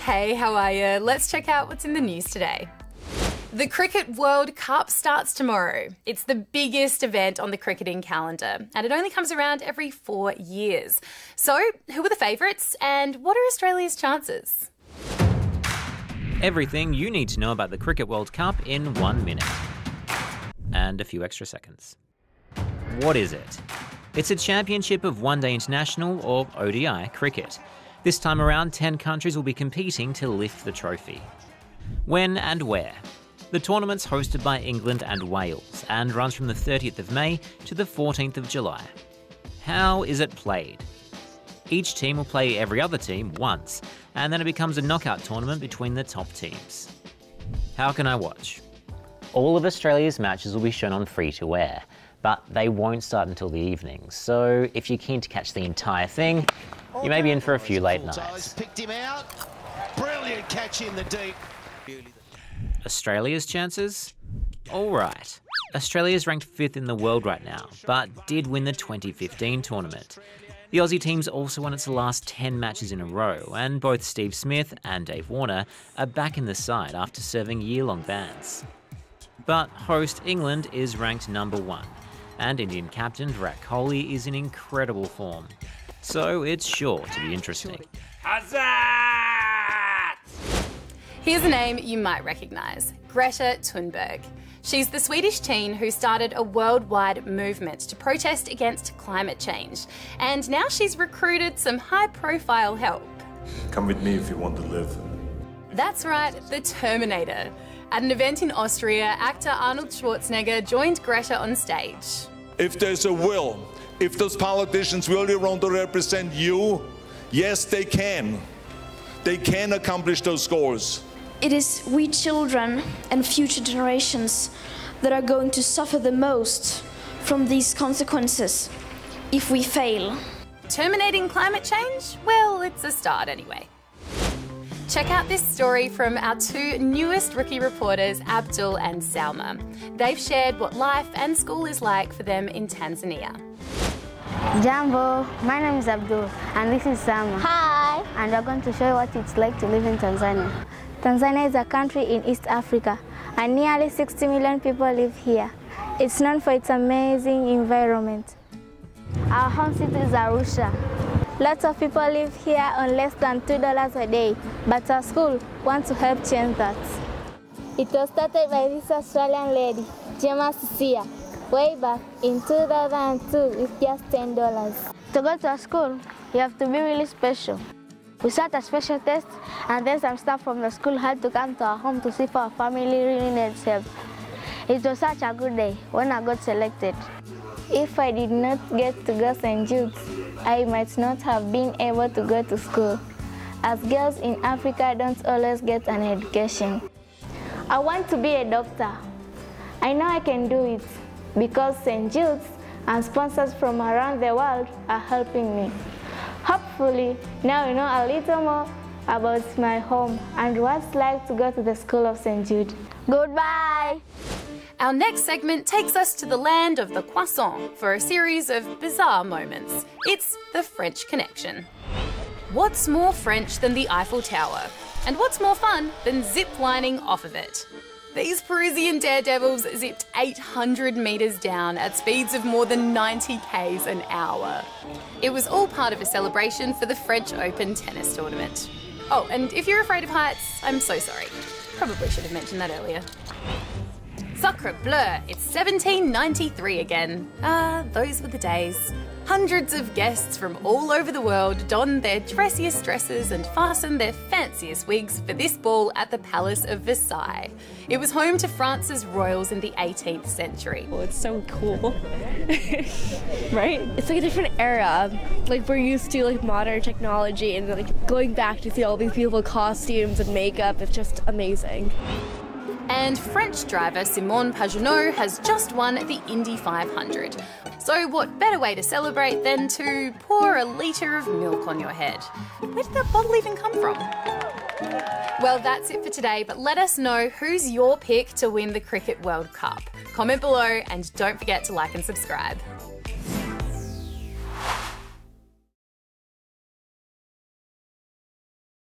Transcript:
Hey, how are you? Let's check out what's in the news today. The Cricket World Cup starts tomorrow. It's the biggest event on the cricketing calendar, and it only comes around every 4 years. So, who are the favourites, and what are Australia's chances? Everything you need to know about the Cricket World Cup in 1 minute. And a few extra seconds. What is it? It's a championship of one-day international, or ODI, cricket. This time around, 10 countries will be competing to lift the trophy. When and where? The tournament's hosted by England and Wales and runs from the 30th of May to the 14th of July. How is it played? Each team will play every other team once, and then it becomes a knockout tournament between the top teams. How can I watch? All of Australia's matches will be shown on free-to-air, but they won't start until the evening, so if you're keen to catch the entire thing, you may be in for a few late nights. Picked him out. Brilliant catch in the deep. Australia's chances? All right. Australia's ranked 5th in the world right now, but did win the 2015 tournament. The Aussie team's also won its last 10 matches in a row, and both Steve Smith and Dave Warner are back in the side after serving year-long bans. But host England is ranked number 1, and Indian captain Virat Kohli is in incredible form. So it's sure to be interesting. Here's a name you might recognise, Greta Sundberg. She's the Swedish teen who started a worldwide movement to protest against climate change. And now she's recruited some high-profile help. Come with me if you want to live. That's right, the Terminator. At an event in Austria, actor Arnold Schwarzenegger joined Greta on stage. If there's a will, if those politicians really want to represent you, yes, they can. They can accomplish those goals. It is we children and future generations that are going to suffer the most from these consequences if we fail. Terminating climate change? Well, it's a start anyway. Check out this story from our 2 newest rookie reporters, Abdul and Salma. They've shared what life and school is like for them in Tanzania. Jambo, my name is Abdul and this is Salma. Hi! And we're going to show you what it's like to live in Tanzania. Tanzania is a country in East Africa and nearly 60 million people live here. It's known for its amazing environment. Our home city is Arusha. Lots of people live here on less than $2 a day, but our school wants to help change that. It was started by this Australian lady, Gemma Cecilia, way back in 2002 with just $10. To go to a school, you have to be really special. We sat a special test, and then some staff from the school had to come to our home to see if our family really needs help. It was such a good day when I got selected. If I did not get to go St. Jude's, I might not have been able to go to school, as girls in Africa don't always get an education. I want to be a doctor. I know I can do it because St. Jude's and sponsors from around the world are helping me. Hopefully, now you know a little more about my home and what it's like to go to the school of St. Jude. Goodbye! Our next segment takes us to the land of the croissant for a series of bizarre moments. It's the French Connection. What's more French than the Eiffel Tower? And what's more fun than zip-lining off of it? These Parisian daredevils zipped 800 metres down at speeds of more than 90 k's an hour. It was all part of a celebration for the French Open tennis tournament. Oh, and if you're afraid of heights, I'm so sorry. Probably should have mentioned that earlier. Sacre bleu, it's 1793 again. Those were the days. Hundreds of guests from all over the world donned their dressiest dresses and fastened their fanciest wigs for this ball at the Palace of Versailles. It was home to France's royals in the 18th century. Well, it's so cool, right? It's like a different era. Like we're used to like modern technology, and like going back to see all these beautiful costumes and makeup, it's just amazing. And French driver Simon Pagenaud has just won the Indy 500. So what better way to celebrate than to pour a litre of milk on your head? Where did that bottle even come from? Well, that's it for today, but let us know who's your pick to win the Cricket World Cup. Comment below and don't forget to like and subscribe.